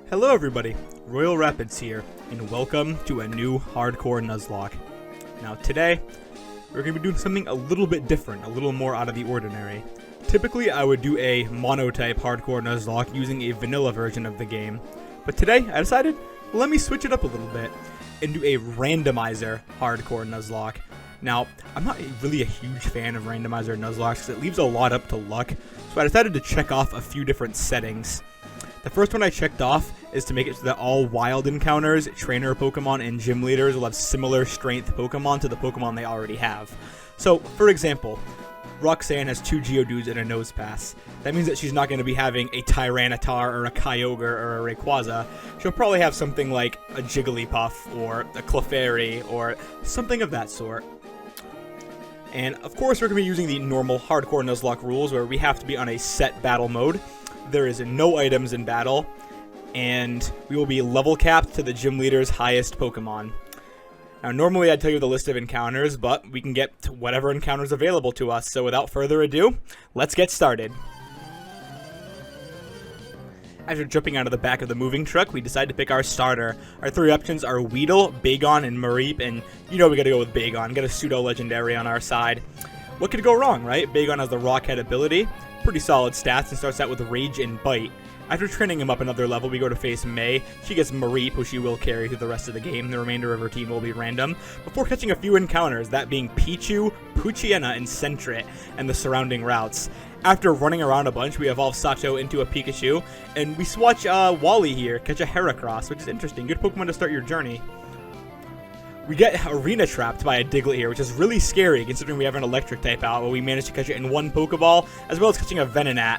Hello everybody, RoyalRapids here, and welcome to a new hardcore Nuzlocke. Now today, we're going to be doing something a little bit different, a little more out of the ordinary. Typically I would do a monotype hardcore Nuzlocke using a vanilla version of the game, but today I decided, let me switch it up a little bit and do a randomizer hardcore Nuzlocke. Now, I'm not really a huge fan of randomizer Nuzlocke because it leaves a lot up to luck, so I decided to check off a few different settings. The first one I checked off is to make it so that all wild encounters, trainer Pokemon, and gym leaders will have similar strength Pokemon to the Pokemon they already have. So, for example, Roxanne has 2 Geodudes and a Nosepass. That means that she's not going to be having a Tyranitar or a Kyogre or a Rayquaza. She'll probably have something like a Jigglypuff or a Clefairy or something of that sort. And of course we're going to be using the normal hardcore Nuzlocke rules where we have to be on a set battle mode. There is no items in battle, and we will be level capped to the gym leader's highest Pokemon. Now normally I'd tell you the list of encounters, but we can get to whatever encounters available to us, so without further ado, let's get started. After jumping out of the back of the moving truck, we decide to pick our starter. Our 3 options are Weedle, Bagon, and Mareep, and you know we gotta go with Bagon, get a pseudo-legendary on our side. What could go wrong, right? Bagon has the Rock Head ability, pretty solid stats, and starts out with Rage and Bite. After training him up another level, we go to face May. She gets Mareep, who she will carry through the rest of the game. The remainder of her team will be random, before catching a few encounters, that being Pichu, Poochyena, and Sentret, and the surrounding routes. After running around a bunch, we evolve Sato into a Pikachu, and we swatch Wally here, catch a Heracross, which is interesting. Good Pokemon to start your journey. We get Arena Trapped by a Diglett here, which is really scary considering we have an electric type out, but we managed to catch it in 1 Pokeball, as well as catching a Venonat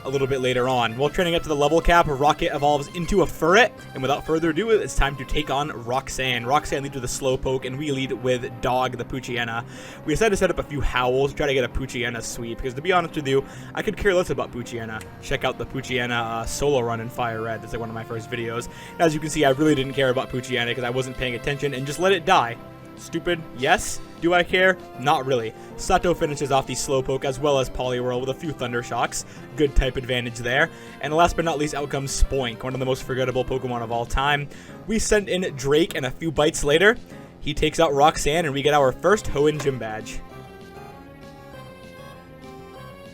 a little bit later on. While training up to the level cap, Rocket evolves into a Furret, and without further ado, it's time to take on Roxanne. Roxanne leads with a Slowpoke, and we lead with Dog, the Poochyena. We decided to set up a few Howls, try to get a Poochyena sweep, because to be honest with you, I could care less about Poochyena. Check out the Poochyena solo run in Fire Red. That's like one of my first videos. As you can see, I really didn't care about Poochyena because I wasn't paying attention and just let it die. Stupid? Yes. Do I care? Not really. Sato finishes off the Slowpoke as well as Poliwhirl with a few Thunder Shocks. Good type advantage there. And last but not least, out comes Spoink, one of the most forgettable Pokemon of all time. We send in Drake, and a few bites later, he takes out Roxanne, and we get our first Hoenn Gym Badge.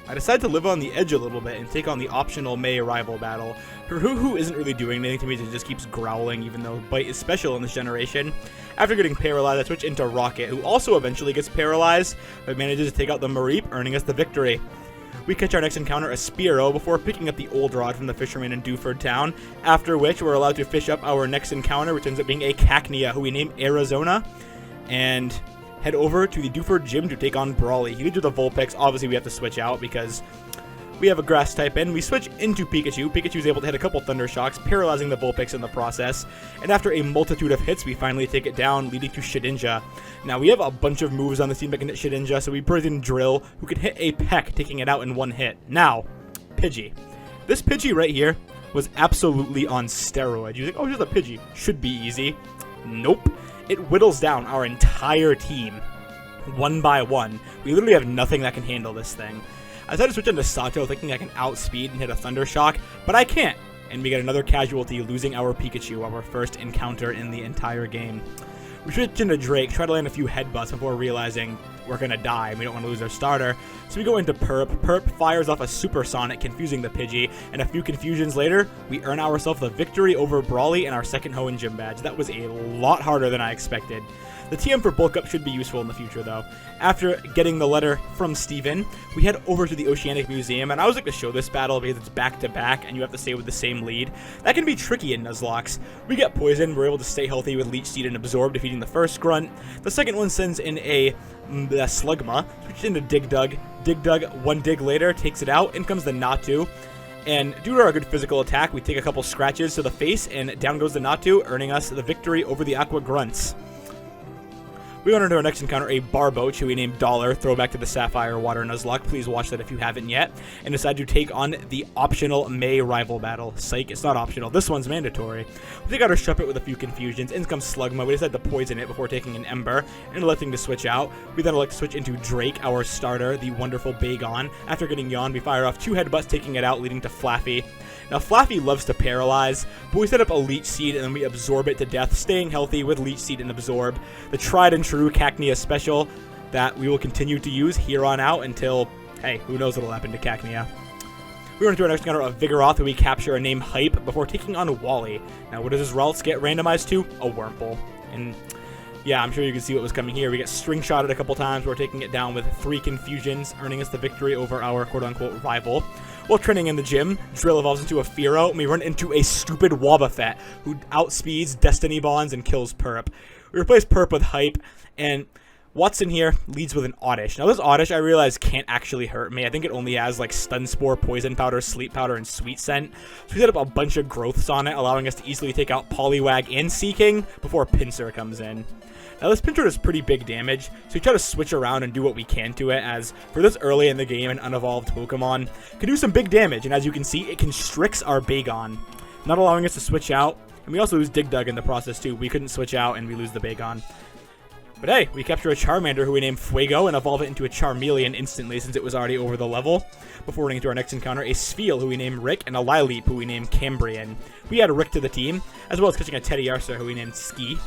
I decided to live on the edge a little bit and take on the optional May rival battle. Her Hoo-Hoo isn't really doing anything to me, it just keeps growling, even though Bite is special in this generation. After getting paralyzed, I switch into Rocket, who also eventually gets paralyzed, but manages to take out the Mareep, earning us the victory. We catch our next encounter, a Spearow, before picking up the Old Rod from the fisherman in Dewford Town, after which we're allowed to fish up our next encounter, which ends up being a Cacnea, who we name Arizona, and head over to the Dewford Gym to take on Brawley. He leads with the Vulpix. Obviously we have to switch out because we have a grass type in. We switch into Pikachu. Pikachu's able to hit a couple Thunder Shocks, paralyzing the Vulpix in the process. And after a multitude of hits, we finally take it down, leading to Shedinja. Now, we have a bunch of moves on the team that can hit Shedinja, so we bring in Drill, who can hit a Peck, taking it out in 1 hit. Now, Pidgey. This Pidgey right here was absolutely on steroids. You think, oh, just a Pidgey. Should be easy. Nope. It whittles down our entire team, 1 by 1. We literally have nothing that can handle this thing. I decided to switch into Sato, thinking I can outspeed and hit a Thunder Shock, but I can't. And we get another casualty, losing our Pikachu, our first encounter in the entire game. We switch into Drake, try to land a few headbutts before realizing we're gonna die and we don't want to lose our starter. So we go into Perp. Perp fires off a Supersonic, confusing the Pidgey, and a few confusions later, we earn ourselves the victory over Brawley and our second Hoenn Gym Badge. That was a lot harder than I expected. The TM for Bulk Up should be useful in the future, though. After getting the letter from Steven, we head over to the Oceanic Museum, and I always like to show this battle because it's back-to-back, and you have to stay with the same lead. That can be tricky in Nuzlockes. We get poisoned, we're able to stay healthy with Leech Seed and Absorb, defeating the first Grunt. The second one sends in a Slugma, switches into Dig Dug. Dig Dug, 1 dig later, takes it out, in comes the Natu. And due to our good physical attack, we take a couple scratches to the face, and down goes the Natu, earning us the victory over the Aqua Grunts. We went into our next encounter, a Barboach, who we named Dollar, throwback to the Sapphire Water Nuzlocke. Please watch that if you haven't yet. And decide to take on the optional May rival battle. Psych, it's not optional. This one's mandatory. We take out our Shuppet with a few confusions. In comes Slugma. We decide to poison it before taking an Ember and electing to switch out. We then elect to switch into Drake, our starter, the wonderful Bagon. After getting Yawn, we fire off 2 headbutts, taking it out, leading to Flaffy. Now, Flaffy loves to paralyze, but we set up a Leech Seed and then we absorb it to death, staying healthy with Leech Seed and absorb. The tried and true Cacnea special that we will continue to use here on out until, hey, who knows what'll happen to Cacnea. We run into our next encounter of Vigoroth, where we capture a named Hype before taking on Wally. Now, what does his routes get randomized to? A Wurmple. And yeah, I'm sure you can see what was coming here. We get string shotted a couple times. We're taking it down with 3 confusions, earning us the victory over our quote-unquote rival. While training in the gym, Drill evolves into a Fearow, and we run into a stupid Wobbuffet, who outspeeds, Destiny Bonds, and kills Perp. We replace Perp with Hype, and Watson here leads with an Oddish. Now, this Oddish, I realize, can't actually hurt me. I think it only has, like, Stun Spore, Poison Powder, Sleep Powder, and Sweet Scent. So we set up a bunch of growths on it, allowing us to easily take out Poliwag and Seaking before Pinsir comes in. Now, this Pinsir does pretty big damage, so we try to switch around and do what we can to it, as for this early in the game, an unevolved Pokemon can do some big damage, and as you can see, it constricts our Bagon, not allowing us to switch out. And we also lose Dig Dug in the process, too. We couldn't switch out, and we lose the Bagon. But hey, we capture a Charmander who we named Fuego and evolve it into a Charmeleon instantly since it was already over the level. Before running into our next encounter, a Spheal who we named Rick and a Lileep who we named Cambrian. We add Rick to the team, as well as catching a Teddiursa who we named Ski.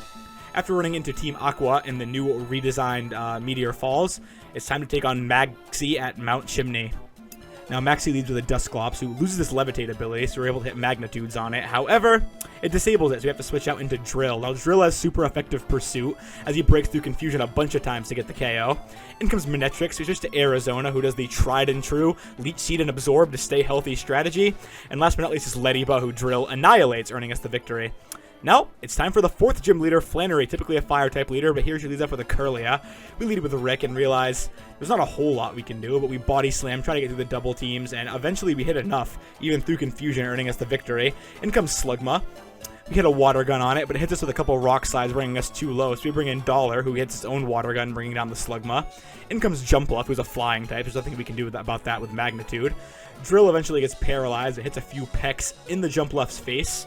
After running into Team Aqua in the new redesigned Meteor Falls, it's time to take on Maxie at Mount Chimney. Now, Maxie leads with a Dusclops, who loses this Levitate ability, so we're able to hit Magnitudes on it. However, it disables it, so we have to switch out into Drill. Now, Drill has super effective Pursuit, as he breaks through Confusion a bunch of times to get the KO. In comes Manectric, so we switch to Arizona, who does the tried and true Leech Seed and Absorb to stay healthy strategy. And last but not least is Lediba, who Drill annihilates, earning us the victory. Now, it's time for the 4th gym leader, Flannery, typically a Fire-type leader, but here she leads up with a Curlia. We lead with Rick and realize there's not a whole lot we can do, but we Body Slam, try to get through the double teams, and eventually we hit enough, even through Confusion, earning us the victory. In comes Slugma. We hit a Water Gun on it, but it hits us with a couple Rock Slides, bringing us too low, so we bring in Dollar, who hits his own Water Gun, bringing down the Slugma. In comes Jumpluff, who's a Flying type. There's nothing we can do about that with Magnitude. Drill eventually gets paralyzed. It hits a few pecks in the Jumpluff's face,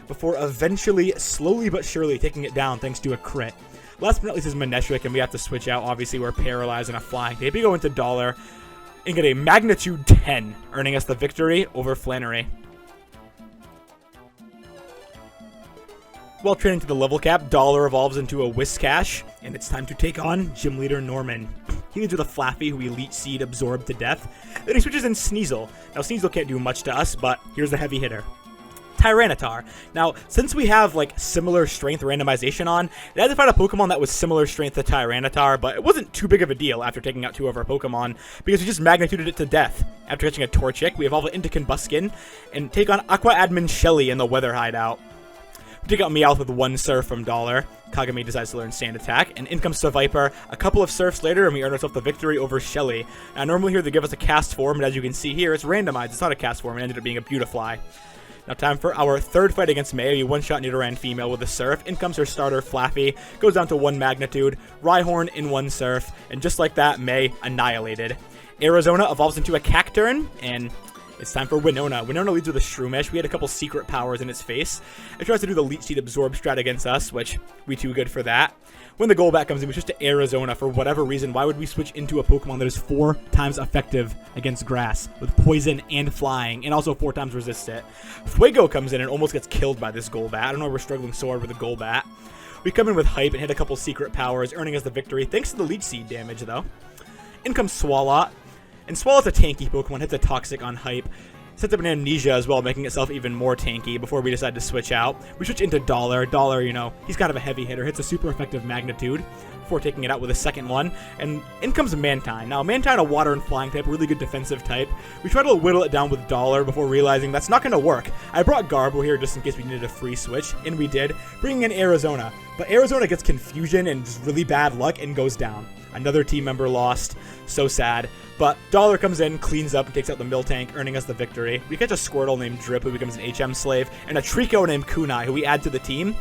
before eventually, slowly but surely, taking it down thanks to a crit. Last but not least is Manectric, and we have to switch out. Obviously, we're paralyzed in a Flying type. We go into Dollar and get a Magnitude 10, earning us the victory over Flannery. While training to the level cap, Dollar evolves into a Whiscash, and it's time to take on Gym Leader Norman. He leads with a Flaffy, who we Leech Seed absorb to death. Then he switches in Sneasel. Now, Sneasel can't do much to us, but here's the heavy hitter. Tyranitar. Now, since we have, like, similar strength randomization on, I had to find a Pokemon that was similar strength to Tyranitar, but it wasn't too big of a deal after taking out 2 of our Pokemon, because we just magnituded it to death. After catching a Torchic, we evolve it into Combuskin, and take on Aqua Admin Shelly in the Weather Hideout. We take out Meowth with 1 Surf from Dollar. Kagami decides to learn Sand Attack, and in comes Seviper a couple of Surfs later, and we earn ourselves the victory over Shelly. Now, normally here they give us a Cast form, but as you can see here, it's randomized. It's not a Cast form. It ended up being a Beautifly. Now, time for our 3rd fight against May. We one-shot Nidoran female with a Surf. In comes her starter, Flaffy. Goes down to 1 Magnitude. Rhyhorn in 1 Surf. And just like that, May annihilated. Arizona evolves into a Cacturn, and it's time for Winona. Winona leads with a Shroomish. We had a couple secret powers in its face. It tries to do the Leech Seed Absorb strat against us, which we too good for that. When the Golbat comes in, we switch to Arizona for whatever reason. Why would we switch into a Pokemon that is 4 times effective against Grass, with Poison and Flying, and also 4 times resist it? Fuego comes in and almost gets killed by this Golbat. I don't know why we're struggling so hard with the Golbat. We come in with Hype and hit a couple secret powers, earning us the victory, thanks to the Leech Seed damage, though. In comes Swalot, and Swalot's a tanky Pokemon, hits a Toxic on Hype. Sets up an Amnesia as well, making itself even more tanky before we decide to switch out. We switch into Dollar. Dollar, you know, he's kind of a heavy hitter. Hits a super effective Magnitude before taking it out with a second one. And in comes Mantine. Now, Mantine, a Water and Flying type, really good defensive type. We try to whittle it down with Dollar before realizing that's not going to work. I brought Garbo here just in case we needed a free switch, and we did, bringing in Arizona. But Arizona gets Confusion and just really bad luck and goes down. Another team member lost. So sad. But Dollar comes in, cleans up, and takes out the Miltank, earning us the victory. We catch a Squirtle named Drip, who becomes an HM slave, and a Trico named Kunai, who we add to the team.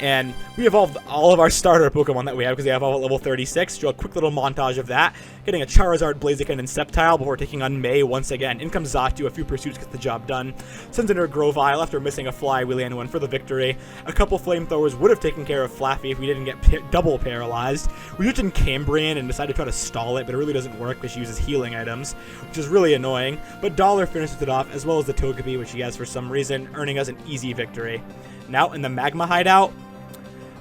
And we evolved all of our starter Pokemon that we have because they have all at level 36. Do a quick little montage of that. Getting a Charizard, Blaziken, and Sceptile before taking on May once again. In comes Zatu, a few pursuits gets the job done. Sends in her Grovyle after missing a Fly Wheelie and one for the victory. A couple Flamethrowers would have taken care of Flaffy if we didn't get double paralyzed. We switched in Cambrian and decided to try to stall it, but it really doesn't work because she uses healing items, which is really annoying. But Dollar finishes it off, as well as the Togepi, which he has for some reason, earning us an easy victory. Now in the Magma Hideout,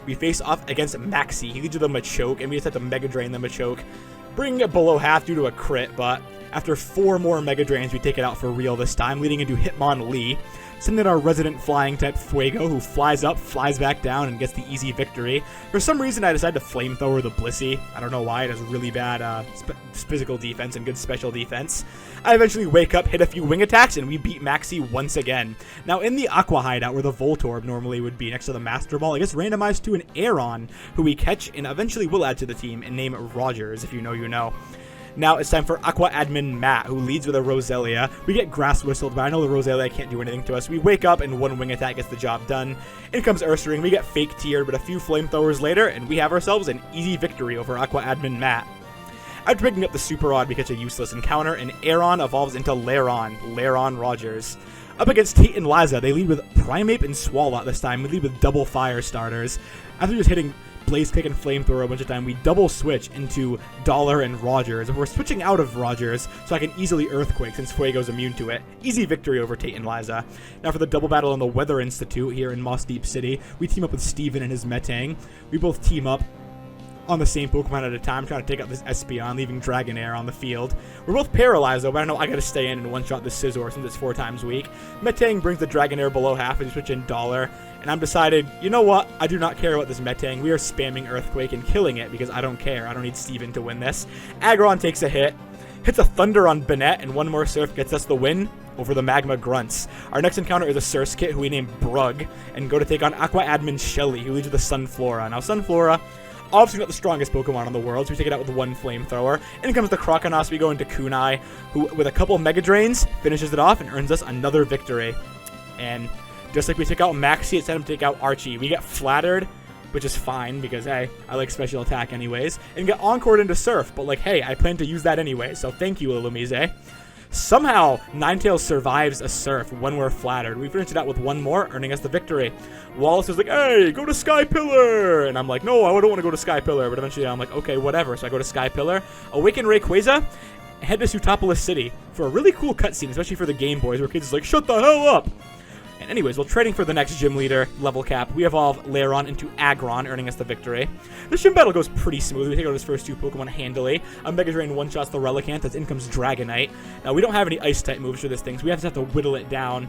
we face off against Maxie. He leads with a Machoke, and we just have to Mega Drain the Machoke. Bringing it below half due to a crit, but after 4 more Mega Drains, we take it out for real this time, leading into Hitmonlee. Send in our resident flying type Fuego, who flies up, flies back down, and gets the easy victory. For some reason, I decided to Flamethrower the Blissey. I don't know why. It has really bad physical defense and good special defense. I eventually wake up, hit a few wing attacks, and we beat Maxie once again. Now, in the Aqua Hideout, where the Voltorb normally would be next to the Master Ball, it gets randomized to an Aeron, who we catch and eventually will add to the team and name Rogers. If you know, you know. Now it's time for Aqua Admin Matt, who leads with a Roselia. We get Grass Whistled, but I know the Roselia can't do anything to us. We wake up and one wing attack gets the job done. In comes Ursaring. We get Fake Tiered, but a few Flamethrowers later, and we have ourselves an easy victory over Aqua Admin Matt. After picking up the Super Rod, we catch a useless encounter, and Aeron evolves into Lairon Rogers. Up against Tate and Liza, they lead with Primeape and Swalot this time. We lead with double fire starters. After just hitting Blaze Kick and Flamethrower a bunch of time, we double switch into Dollar and Rogers. And we're switching out of Rogers so I can easily Earthquake since Fuego's immune to it. Easy victory over Tate and Liza. Now for the double battle in the Weather Institute here in Moss Deep City, we team up with Steven and his Metang. We both team up on the same Pokemon at a time, trying to take out this Espeon, leaving Dragonair on the field. We're both paralyzed though, but I know I gotta stay in and one-shot the Scizor since it's 4 times weak. Metang brings the Dragonair below half and switch in Dollar, and I'm decided, you know what, I do not care about this Metang. We are spamming Earthquake and killing it because I don't care. I don't need Steven to win this. Aggron takes a hit, hits a Thunder on Banette, and one more Surf gets us the win over the Magma Grunts. Our next encounter is a Surskit, who we name Brug, and go to take on Aqua Admin Shelly, who leads with the Sunflora. Now Sunflora, obviously not the strongest Pokemon in the world, so we take it out with one Flamethrower. In comes the Croconos, we go into Kunai, who, with a couple Mega Drains, finishes it off and earns us another victory. And just like we took out Maxie, it's time to take out Archie. We get Flattered, which is fine, because, hey, I like special attack anyways, and get Encored into Surf, but, like, hey, I plan to use that anyway, so thank you, Illumise. Somehow, Ninetales survives a Surf when we're Flattered. We finished it out with one more, earning us the victory. Wallace is like, hey, go to Sky Pillar! And I'm like, no, I don't want to go to Sky Pillar. But eventually I'm like, okay, whatever. So I go to Sky Pillar, awaken Rayquaza, and head to Sootopolis City for a really cool cutscene, especially for the Game Boys, where kids is like, shut the hell up! And anyways, while trading for the next gym leader level cap, we evolve Lairon into Aggron, earning us the victory. This gym battle goes pretty smooth. We take out his first 2 Pokemon handily. A Mega Drain one-shots the Relicanth as in comes Dragonite. Now, we don't have any Ice-type moves for this thing, so we have to whittle it down.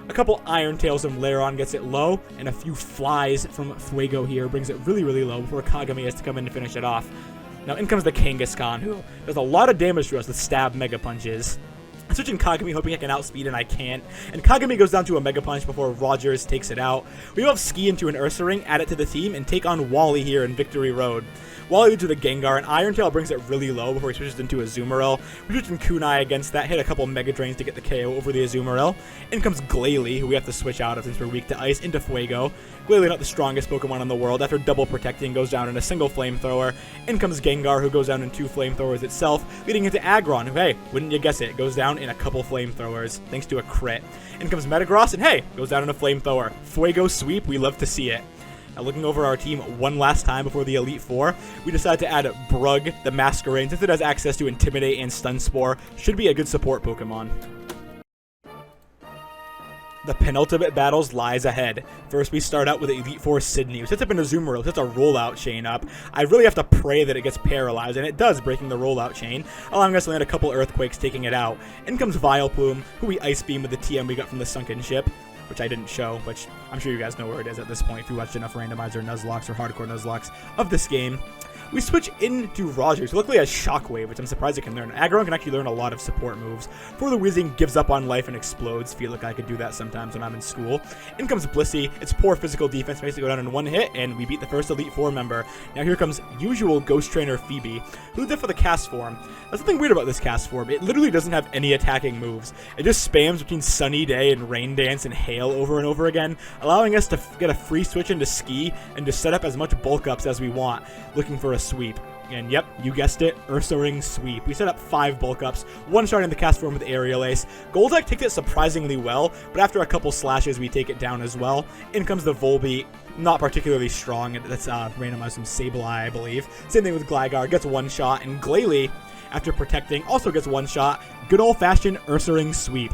A couple Iron Tails from Lairon gets it low, and a few Flies from Fuego here brings it really, really low before Kagami has to come in to finish it off. Now, in comes the Kangaskhan, who does a lot of damage to us with Stab Mega Punches. I'm switching Kagami, hoping I can outspeed, and I can't. And Kagami goes down to a Mega Punch before Rogers takes it out. We move Ski into an Ursaring, add it to the team, and take on Wally here in Victory Road. Wally leads with a Gengar, and Iron Tail brings it really low before he switches into a Azumarill. We switch in Kunai against that, hit a couple Mega Drains to get the KO over the Azumarill. In comes Glalie, who we have to switch out of since we're weak to Ice, into Fuego. Glalie, not the strongest Pokemon in the world, after double protecting, goes down in a single Flamethrower. In comes Gengar, who goes down in 2 Flamethrowers itself, leading into Aggron, who, hey, wouldn't you guess it, goes down in a couple Flamethrowers, thanks to a crit. In comes Metagross, and hey, goes down in a Flamethrower. Fuego sweep, we love to see it. Now, looking over our team one last time before the Elite Four, we decided to add Brug, the Masquerain, since it has access to Intimidate and Stun Spore. Should be a good support Pokemon. The penultimate battles lies ahead. First, we start out with Elite Four Sydney, who sets up an Azumarill, sets a rollout chain up. I really have to pray that it gets paralyzed, and it does, breaking the rollout chain, allowing us to land a couple Earthquakes, taking it out. In comes Vileplume, who we Ice Beam with the TM we got from the Sunken Ship, which I didn't show, which I'm sure you guys know where it is at this point if you watched enough Randomizer Nuzlocks or Hardcore Nuzlocke of this game. we switch into Rogers, who luckily has Shockwave, which I'm surprised it can learn. Aggron can actually learn a lot of support moves. For the Weezing, gives up on life and explodes. Feel like I could do that sometimes when I'm in school. In comes Blissey. Its poor physical defense makes it go down in one hit, and we beat the first Elite Four member. Now here comes usual Ghost Trainer Phoebe, who did for the cast form. There's something weird about this cast form. It literally doesn't have any attacking moves. It just spams between Sunny Day and Rain Dance and Hail over and over again, allowing us to get a free switch into Ski and to set up as much bulk ups as we want, looking for a sweep. And yep, you guessed it, Ursa Ring Sweep. We set up 5 bulk ups, one shot in the cast form with Aerial Ace. Golduck takes it surprisingly well, but after a couple slashes, we take it down as well. In comes the Volbeat, not particularly strong. That's randomized from Sableye, I believe. Same thing with Gligar, gets one shot, and Glalie, after protecting, also gets one shot. Good old-fashioned Ursa Ring Sweep.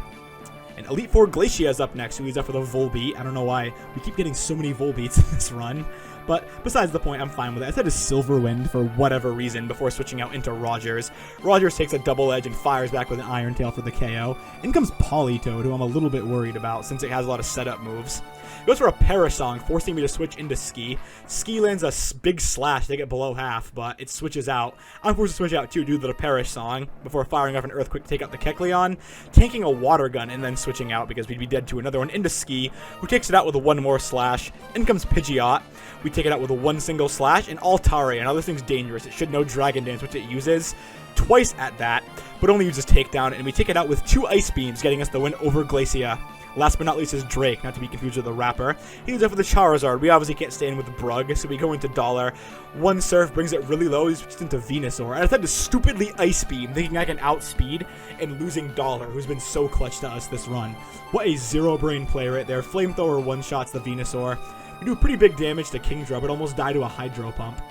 And Elite Four Glacia is up next, who leads up for the Volbeat. I don't know why we keep getting so many Volbeats in this run. But besides the point, I'm fine with it. I said a Silver Wind for whatever reason before switching out into Rogers. Rogers takes a double edge and fires back with an Iron Tail for the KO. In comes Politoed, who I'm a little bit worried about since it has a lot of setup moves. Goes for a Perish Song, forcing me to switch into Ski. Ski lands a big slash, they get below half, but it switches out. I'm forced to switch out too due to the Perish Song before firing off an Earthquake to take out the Kecleon, tanking a Water Gun, and then switching out because we'd be dead to another one into Ski, who takes it out with a one more slash. In comes Pidgeot. We take it out with a one single slash, and Altari. Now this thing's dangerous. It should know Dragon Dance, which it uses twice at that, but only uses Takedown, and we take it out with 2 Ice Beams, getting us the win over Glacia. Last but not least is Drake, not to be confused with the rapper. He leads up with the Charizard. We obviously can't stay in with the Brug, so we go into Dollar. One Surf brings it really low. He switches into Venusaur. I decided to stupidly Ice Beam, thinking I can outspeed, and losing Dollar, who's been so clutch to us this run. What a zero-brain play right there. Flamethrower one-shots the Venusaur. We do pretty big damage to Kingdra, but almost die to a Hydro Pump.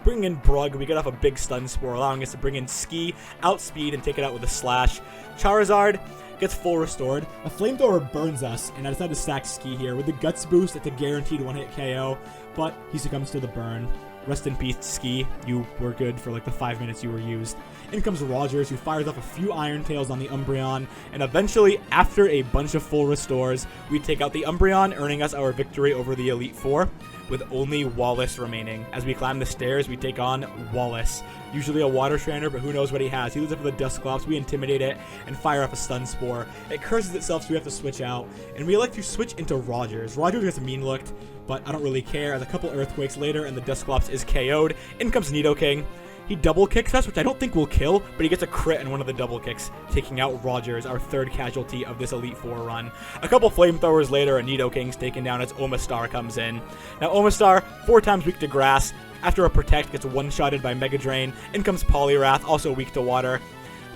Bringing in Brug, we get off a big Stun Spore, allowing us to bring in Ski, outspeed, and take it out with a Slash. Charizard gets full restored. A Flamethrower burns us, and I decided to stack Ski here. With the Guts boost, it's a guaranteed one-hit KO, but he succumbs to the burn. Rest in peace, Ski. You were good for like the 5 minutes you were used. In comes Rogers, who fires off a few Iron Tails on the Umbreon, and eventually, after a bunch of full restores, we take out the Umbreon, earning us our victory over the Elite Four, with only Wallace remaining. As we climb the stairs, we take on Wallace. Usually a Water Trainer, but who knows what he has. He leads up with a Dusclops, we intimidate it, and fire off a Stun Spore. It curses itself, so we have to switch out, and we elect to switch into Rogers. Rogers gets mean-looked, but I don't really care, as a couple Earthquakes later, and the Dusclops is KO'd. In comes Nidoking. He double kicks us, which I don't think will kill, but he gets a crit in one of the double kicks, taking out Rogers, our 3rd casualty of this Elite Four run. A couple Flamethrowers later, a Nidoking's taken down as Omastar comes in. Now Omastar, 4 times weak to grass. After a Protect, gets one-shotted by Mega Drain. In comes Poliwrath, also weak to water.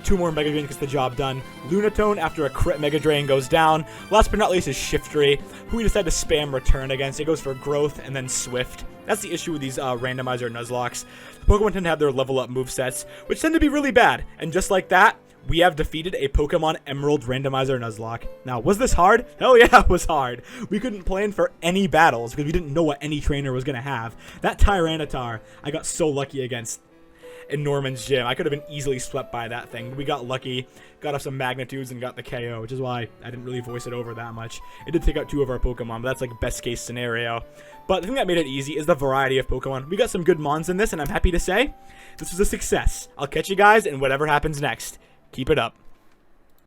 2 more Mega Drain gets the job done. Lunatone, after a crit Mega Drain, goes down. Last but not least is Shiftry, who we decided to spam Return against. It goes for Growth and then Swift. That's the issue with these Randomizer Nuzlockes. Pokemon tend to have their level up movesets, which tend to be really bad. And just like that, we have defeated a Pokemon Emerald Randomizer Nuzlocke. Now, was this hard? Hell yeah, it was hard. We couldn't plan for any battles because we didn't know what any trainer was going to have. That Tyranitar, I got so lucky against in Norman's gym. I could have been easily swept by that thing, but we got lucky, got off some magnitudes, and got the KO, which is why I didn't really voice it over that much. It did take out 2 of our Pokemon, but that's like best case scenario. But the thing that made it easy is the variety of Pokemon. We got some good Mons in this, and I'm happy to say this was a success. I'll catch you guys in whatever happens next. Keep it up.